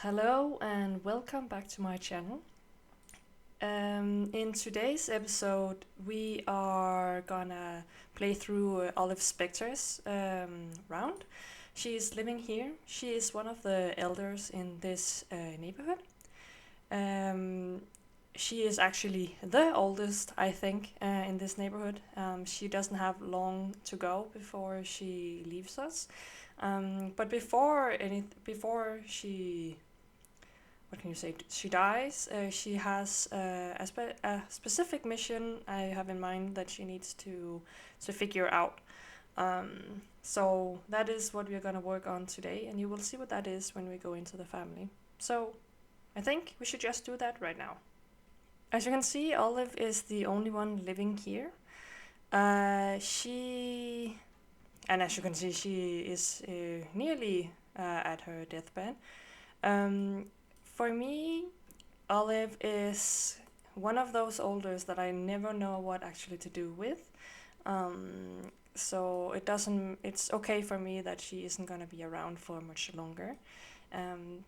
Hello and welcome back to my channel. In today's episode, we are gonna play through Olive Specter's round. She is living here. She is one of the elders in this neighborhood. Um, she is actually the oldest, I think, in this neighborhood. She doesn't have long to go before she leaves us. But before she what can you say? She dies. She has a specific mission I have in mind that she needs to figure out. So that is what we're gonna work on today, and you will see what that is when we go into the family. So I think we should just do that right now. As you can see, Olive is the only one living here. She and as you can see, she is nearly at her deathbed. Um, for me, Olive is one of those elders that I never know what actually to do with. So it doesn't. It's okay for me that she isn't gonna be around for much longer.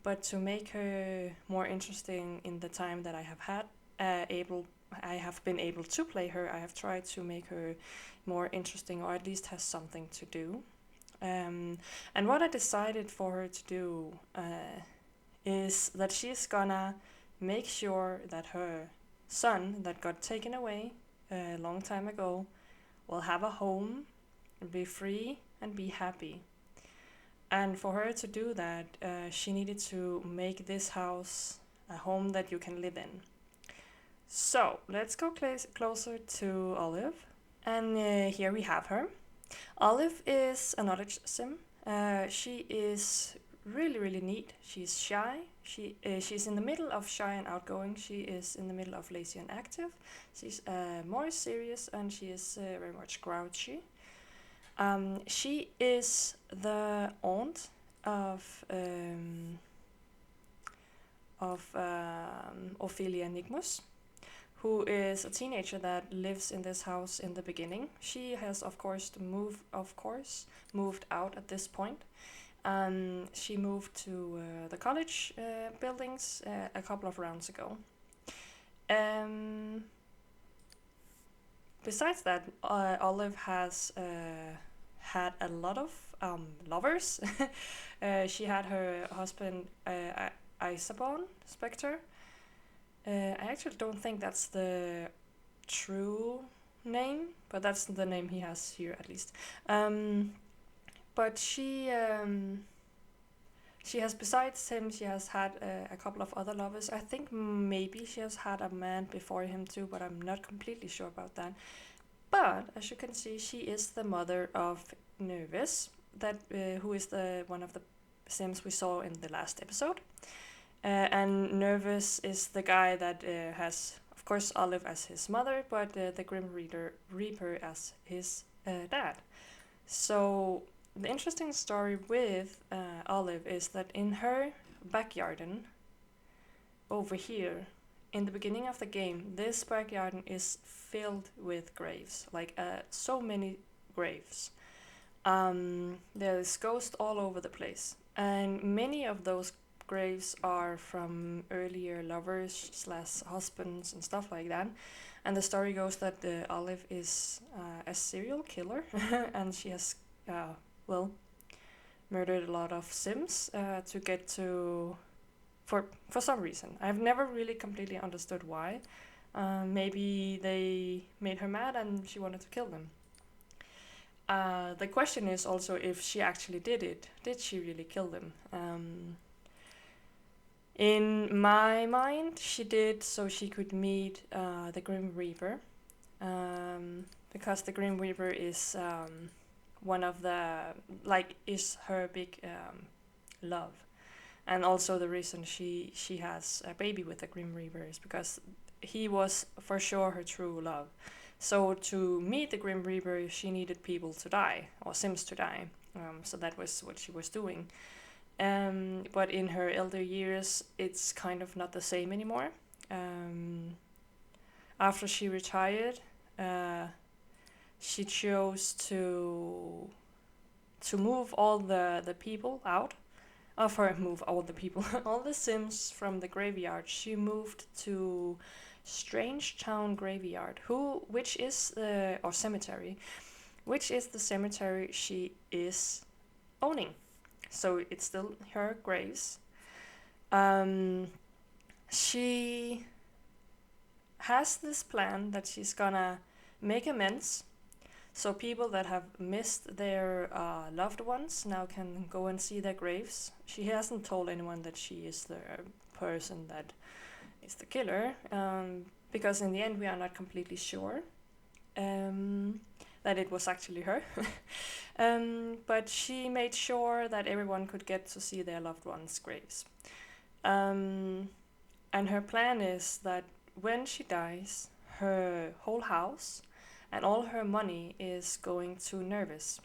But to make her more interesting in the time that I have had, able I have been able to play her. I have tried to make her more interesting, or at least has something to do. And what I decided for her to do is that she's gonna make sure that her son that got taken away a long time ago will have a home, be free, and be happy. And for her to do that, she needed to make this house a home that you can live in. So let's go closer to Olive. And here we have her. Olive is a knowledge sim. She is really neat. She's shy. She's in the middle of shy and outgoing. She is in the middle of lazy and active. She's more serious and she is very much grouchy. She is the aunt of Ophelia Nigmus, who is a teenager that lives in this house in the beginning. She has, moved out at this point. She moved to the college buildings a couple of rounds ago. Um, Besides that, Olive has had a lot of lovers. She had her husband, Isabon Specter. I actually don't think that's the true name, but that's the name he has here at least. But she has, besides him, she has had a couple of other lovers. I think maybe she has had a man before him too, but I'm not completely sure about that. But as you can see, she is the mother of Nervous, that who is the one of the Sims we saw in the last episode. And Nervous is the guy that has, of course, Olive as his mother, but the Reaper as his dad. So the interesting story with Olive is that in her backyard over here, in the beginning of the game, this backyard is filled with graves, like so many graves. There's ghosts all over the place, and many of those graves are from earlier lovers slash husbands and stuff like that. And the story goes that Olive is a serial killer, and she has, well, murdered a lot of Sims to get to for some reason. I've never really completely understood why. Maybe they made her mad and she wanted to kill them. The question is also if she actually did it. Did she really kill them? In my mind, she did so she could meet the Grim Reaper. Because the Grim Reaper is one of the, like, is her big love. And also the reason she has a baby with the Grim Reaper is because he was for sure her true love. So to meet the Grim Reaper, she needed people to die, or Sims to die. So that was what she was doing. But in her elder years, it's kind of not the same anymore. After she retired, she chose to move all the people out of her move all the people, all the Sims from the graveyard. She moved to Strange Town Graveyard, which is the or cemetery, which is the cemetery she is owning. So it's still her graves. Um, she has this plan that she's gonna make amends, so people that have missed their loved ones now can go and see their graves. She hasn't told anyone that she is the person that is the killer, because in the end we are not completely sure that it was actually her. But she made sure that everyone could get to see their loved ones' graves. And her plan is that when she dies, her whole house and all her money is going to Nervous.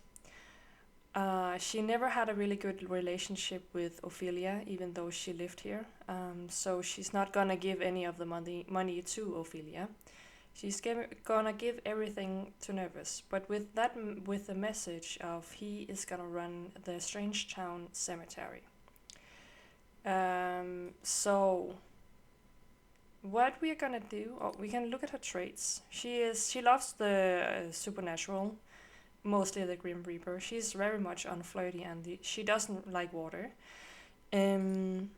She never had a really good relationship with Ophelia, even though she lived here. So she's not gonna give any of the money to Ophelia. She's gonna give everything to Nervous, but with the message of he is gonna run the Strange Town Cemetery. So what we are gonna do? Oh, we can look at her traits. She loves the supernatural, mostly the Grim Reaper. She's very much unflirty, and she doesn't like water. Um,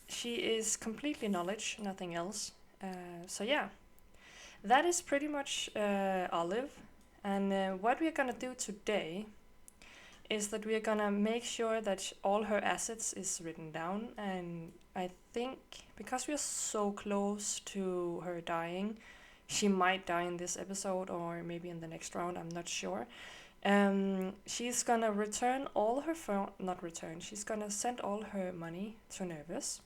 she is completely knowledge, nothing else. So yeah, that is pretty much Olive. And what we are gonna do today is that we are gonna make sure that all her assets is written down. And I think because we are so close to her dying, she might die in this episode or maybe in the next round, I'm not sure. She's gonna return all her not return, she's gonna send all her money to Nervous.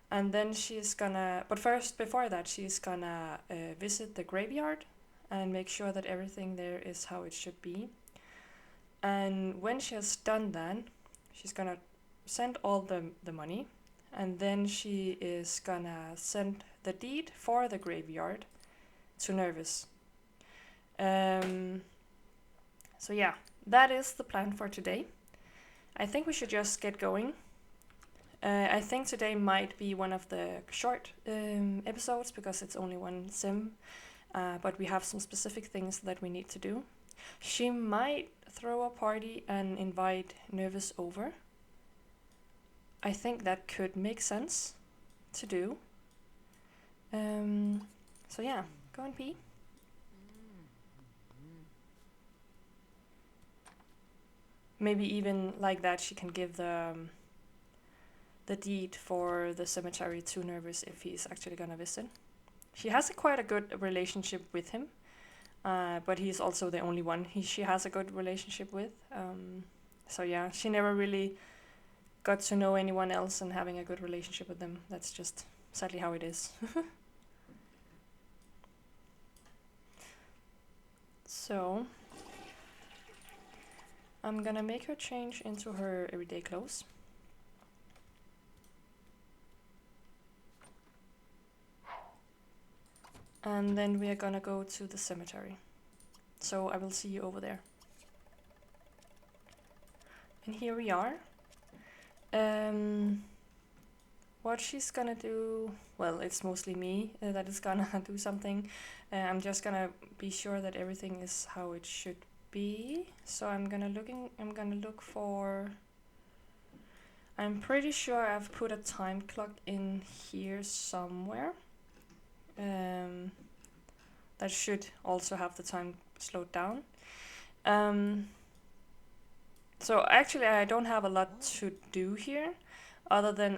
And then she's gonna, but first, before that, she's gonna visit the graveyard and make sure that everything there is how it should be. And when she has done that, she's gonna send all the money, and then she is gonna send the deed for the graveyard to Nervous. So yeah, that is the plan for today. I think we should just get going. I think today might be one of the short episodes because it's only one sim, but we have some specific things that we need to do. She might throw a party and invite Nervous over. I think that could make sense to do. So yeah, go and pee. Maybe even like that she can give the deed for the cemetery to Nervous if he's actually gonna visit. She has quite a good relationship with him, but he's also the only one she has a good relationship with. So yeah, she never really got to know anyone else and having a good relationship with them. That's just sadly how it is. So I'm gonna make her change into her everyday clothes. And then we are gonna go to the cemetery. So I will see you over there. And here we are. What she's gonna do, well, it's mostly me that is gonna do something. I'm just gonna be sure that everything is how it should be. So I'm gonna look for, I'm pretty sure I've put a time clock in here somewhere. That should also have the time slowed down. So actually I don't have a lot to do here, other than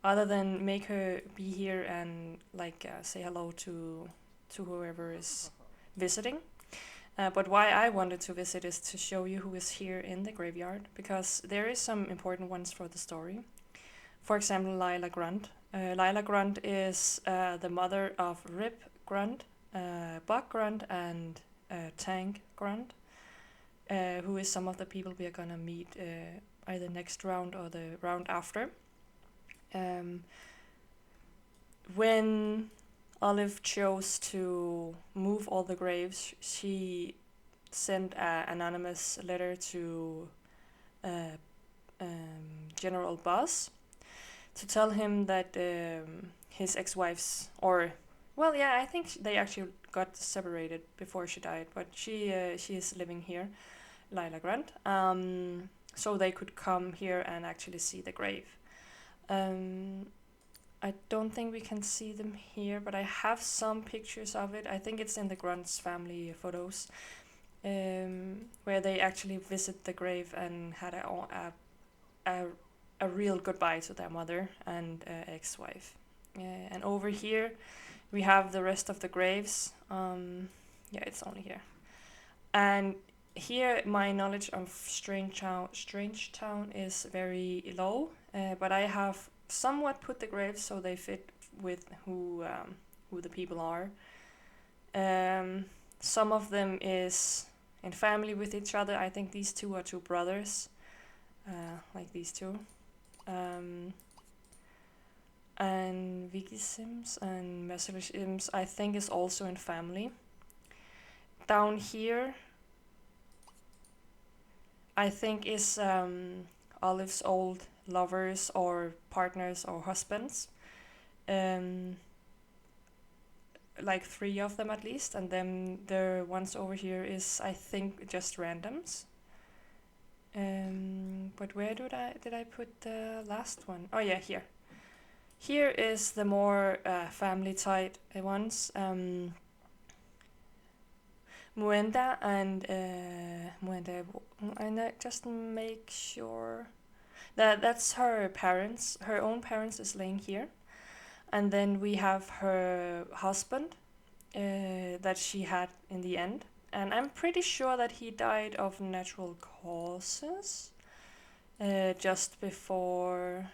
other than make her be here and like say hello to whoever is visiting. But why I wanted to visit is to show you who is here in the graveyard, because there is some important ones for the story. For example, Lila Grunt. Lila Grunt is the mother of Rip Grunt, Buck Grunt, and Tank Grunt, who is some of the people we are gonna meet either next round or the round after. When Olive chose to move all the graves, she sent an anonymous letter to uh, general boss to tell him that his ex-wife's, or well, yeah, I think they actually got separated before she died, but she is living here, Lila Grant. So they could come here and actually see the grave. Um, I don't think we can see them here, but I have some pictures of it. I think it's in the Grant's family photos, where they actually visit the grave and had a, a real goodbye to their mother and ex-wife. And over here, we have the rest of the graves. Yeah, it's only here. And here, my knowledge of Strange Town is very low, but I have somewhat put the graves so they fit with who the people are. Some of them is in family with each other. I think these two are two brothers, like these two. And Vicky Sims and Marcelo Sims, I think, is also in family. Down here, I think is Olive's old lovers or partners or husbands. Like 3 of them at least, and then the ones over here is, I think, just randoms. But where did I put the last one? Oh yeah, here. Here is the more family tight ones. Muenda and Muenda, and just make sure that that's her parents. Her own parents is laying here, and then we have her husband that she had in the end, and I'm pretty sure that he died of natural causes just before.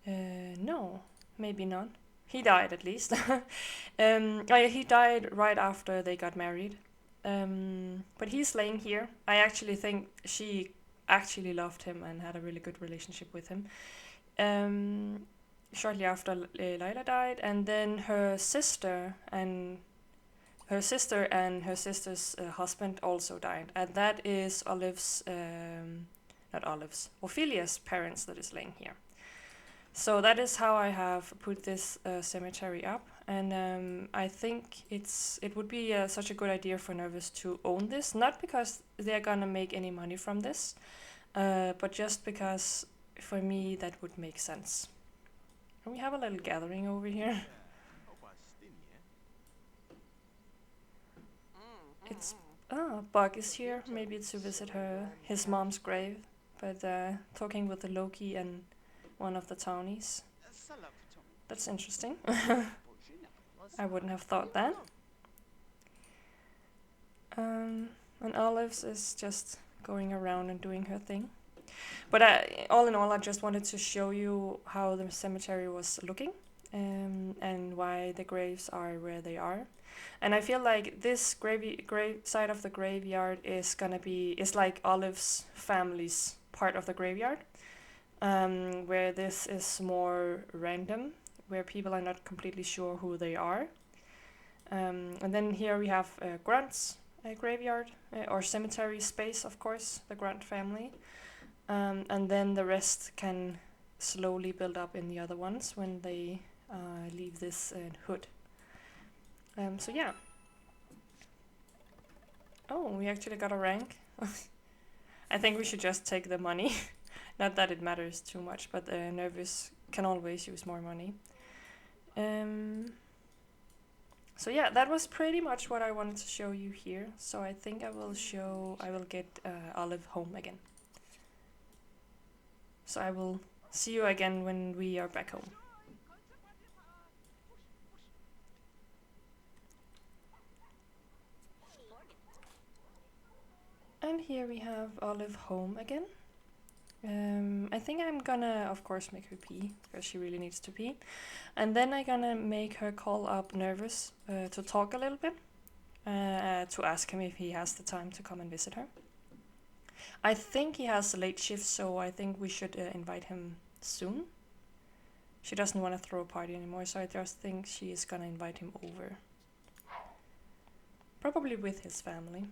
No, maybe not. He died at least. Oh yeah, he died right after they got married. But he's laying here. I actually think she actually loved him and had a really good relationship with him. Shortly after Lila died, and then her sister and her sister's husband also died, and that is Olive's, not Olive's, Ophelia's parents that is laying here. So that is how I have put this cemetery up, and I think it would be such a good idea for Nervous to own this, not because they're gonna make any money from this, but just because for me that would make sense. And we have a little gathering over here. It's Bug is here. Maybe it's to visit his mom's grave, but talking with the Loki and one of the townies. That's interesting. I wouldn't have thought that. And Olives is just going around and doing her thing. But all in all, I just wanted to show you how the cemetery was looking, and why the graves are where they are. And I feel like this grave side of the graveyard is like Olive's family's part of the graveyard, where this is more random, where people are not completely sure who they are. And then here we have Grant's graveyard, or cemetery space, of course, the Grant family. And then the rest can slowly build up in the other ones when they leave this hood. So yeah. Oh, we actually got a rank. I think we should just take the money. Not that it matters too much, but Nervous can always use more money. So yeah, that was pretty much what I wanted to show you here. So I think I will get Olive home again. So I will see you again when we are back home. And here we have Olive home again. I think I'm gonna, of course, make her pee, because she really needs to pee. And then I'm gonna make her call up Nervous to talk a little bit, to ask him if he has the time to come and visit her. I think he has a late shift, so I think we should invite him soon. She doesn't want to throw a party anymore, so I just think she is gonna invite him over. Probably with his family.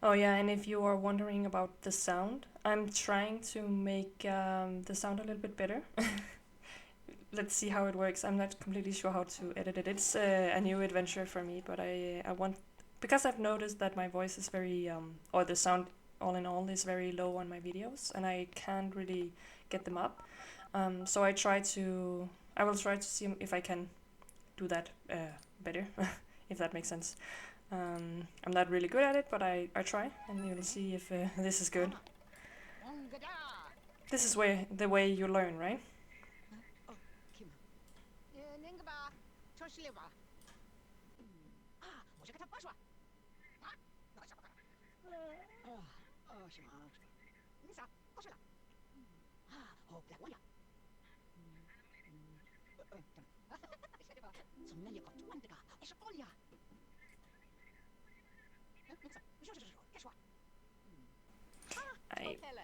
Oh yeah, and if you are wondering about the sound, I'm trying to make the sound a little bit better. Let's see how it works. I'm not completely sure how to edit it. It's a new adventure for me, but I want, because I've noticed that my voice is very or the sound all in all is very low on my videos, and I can't really get them up. So I will try to see if I can do that better, if that makes sense. I'm not really good at it, but I try, and you'll see if this is good. This is where the way you learn, right?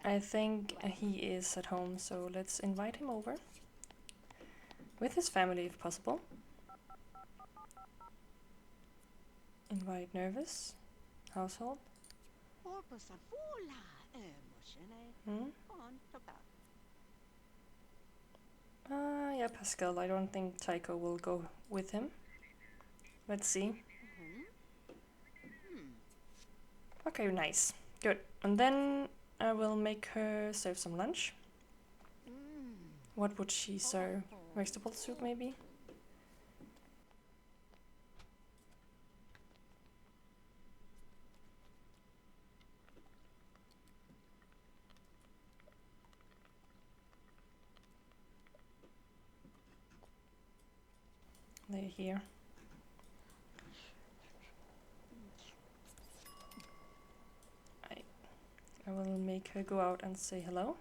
I I think he is at home, so let's invite him over with his family if possible. Invite nervous household. Hmm? Yeah, Pascal. I don't think Tycho will go with him. Let's see. Okay, nice. Good. And then I will make her serve some lunch. What would she serve? Vegetable soup, maybe? They're here. I will make her go out and say hello.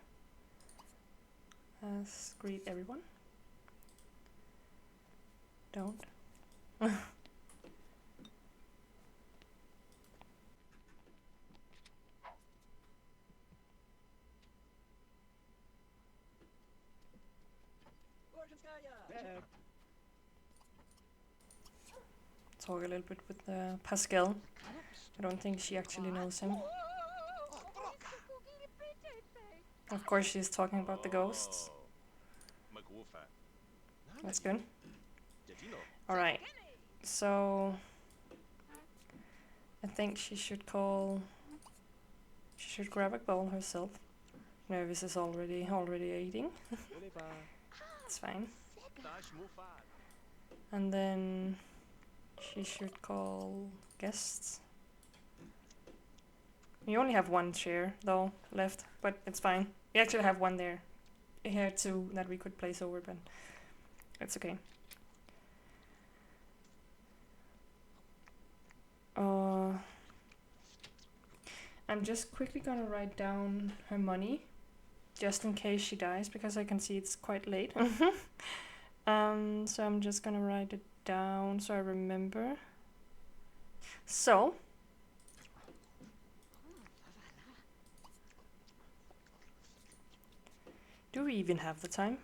Greet everyone. Don't. Talk a little bit with Pascal. I don't think she actually knows him. Of course, she's talking about the ghosts. That's good. Alright, so I think she should grab a bowl herself. Nervous is already eating. It's fine. And then she should call guests. We only have one chair though left, but it's fine. We actually have one there. Here too that we could place over, but it's okay. I'm just quickly gonna write down her money, just in case she dies, because I can see it's quite late. So I'm just gonna write it down so I remember. So, do we even have the time?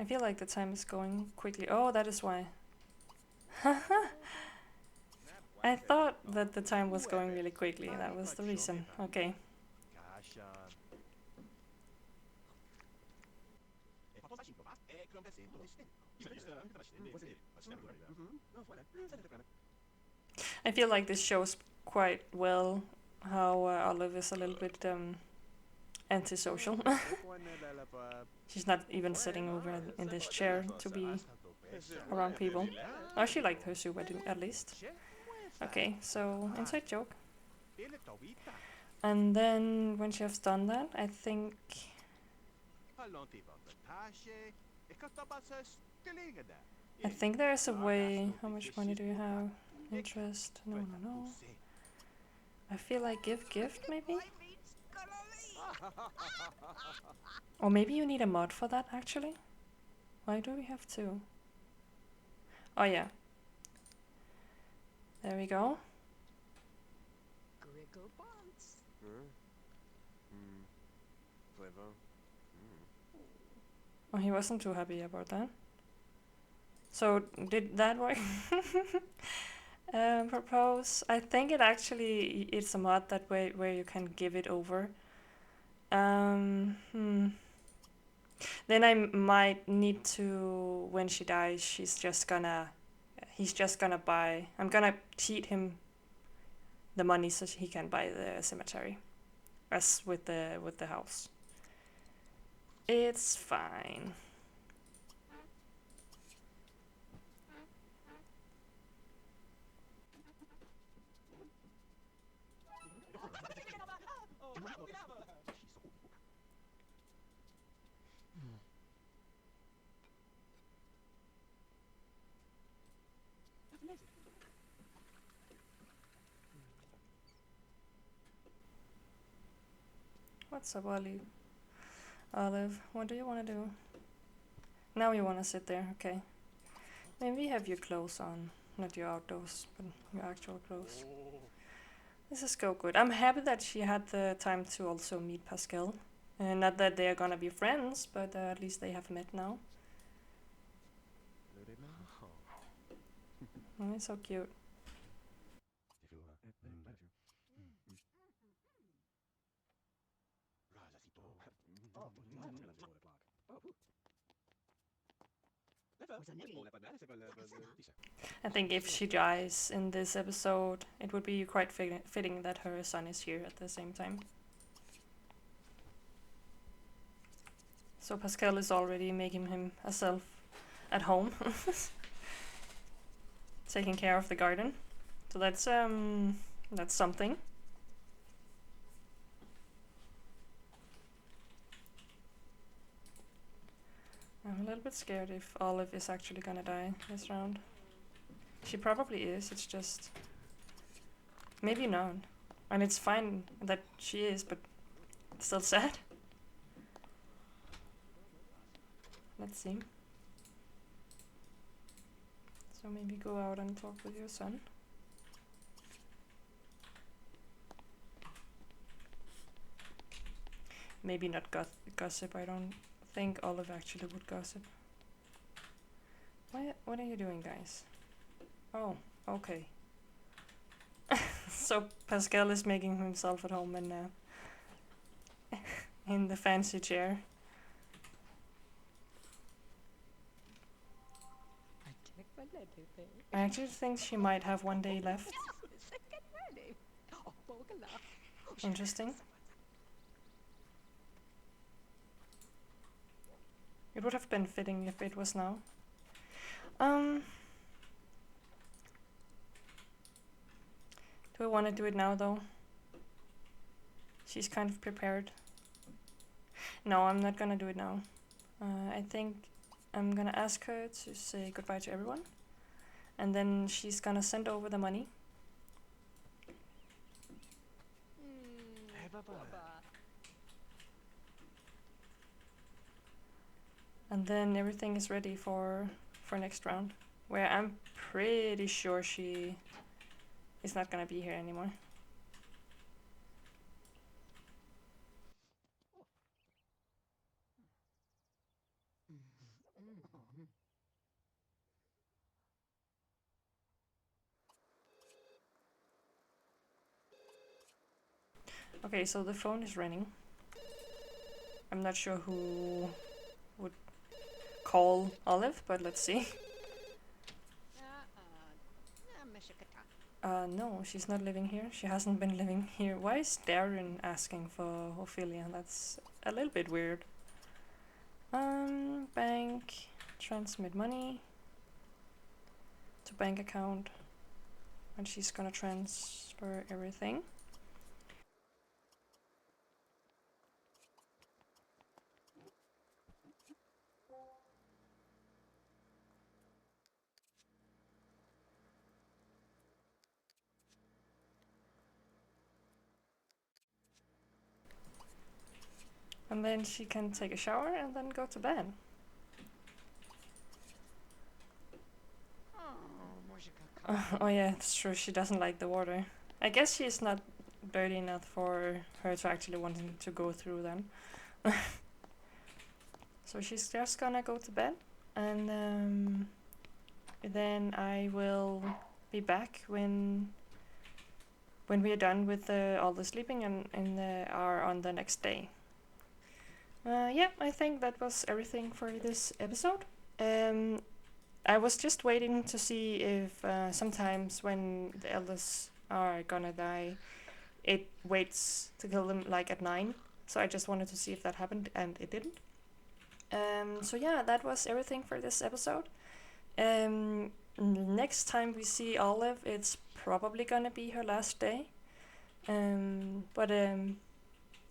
I feel like the time is going quickly. Oh, that is why. I thought that the time was going really quickly. That was the reason. Okay. I feel like this shows quite well how Olive is a little bit antisocial. She's not even sitting over in this chair to be around people. Oh, she liked her soup at least. Okay, so inside joke. And then when she has done that, I think there's a way. How much money do you have? Interest? No. I feel like give gift maybe? Or maybe you need a mod for that actually? Why do we have two? Oh yeah. There we go. Oh, he wasn't too happy about that. So, did that work? Propose. I think it's a mod that way where you can give it over. Hmm. Then I might need to, when she dies, he's just gonna buy. I'm gonna cheat him the money so he can buy the cemetery, as with the house. It's fine. What's up, Olive? What do you want to do? Now you want to sit there, okay. Maybe have your clothes on. Not your outdoors, but your actual clothes. This is go good. I'm happy that she had the time to also meet Pascal. Not that they're gonna be friends, but at least they have met now. Oh, it's so cute. I think if she dies in this episode, it would be quite fitting that her son is here at the same time. So Pascal is already making himself at home, taking care of the garden. So that's something. I'm a little bit scared if Olive is actually gonna die this round. She probably is, it's just maybe not. And it's fine that she is, but it's still sad. Let's see. So maybe go out and talk with your son. Maybe not gossip. I don't think Olive actually would gossip. What are you doing, guys? Oh, okay. So Pascal is making himself at home in the fancy chair. I actually think she might have one day left. Interesting. It would have been fitting if it was now. Do I want to do it now though? She's kind of prepared. No, I'm not gonna do it now. I think I'm gonna ask her to say goodbye to everyone. And then she's gonna send over the money. And then everything is ready for next round. Where I'm pretty sure she is not gonna be here anymore. Okay, so the phone is ringing. I'm not sure who would call Olive, but let's see. No, she's not living here. She hasn't been living here. Why is Darren asking for Ophelia? That's a little bit weird. Bank, transmit money to bank account, and she's gonna transfer everything. And then she can take a shower and then go to bed. Oh yeah, it's true, she doesn't like the water. I guess she's not dirty enough for her to actually wanting to go through then. So she's just gonna go to bed, and then I will be back when we are done with all the sleeping and are on the next day. Yeah, I think that was everything for this episode. I was just waiting to see if sometimes when the elders are gonna die, it waits to kill them like at 9. So I just wanted to see if that happened, and it didn't. So yeah, that was everything for this episode. Next time we see Olive, it's probably gonna be her last day. But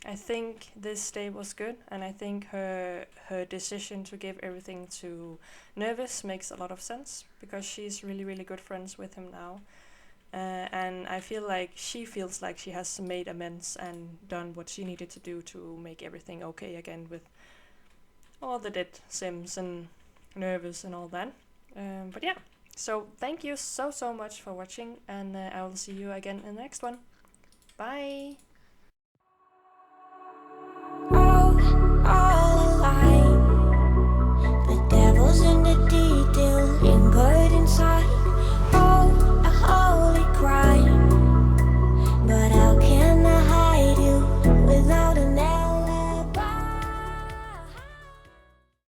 I think this day was good, and I think her decision to give everything to Nervous makes a lot of sense because she's really really good friends with him now, and I feel like she feels like she has made amends and done what she needed to do to make everything okay again with all the dead Sims and Nervous and all that. But yeah, so thank you so much for watching, and I will see you again in the next one. Bye!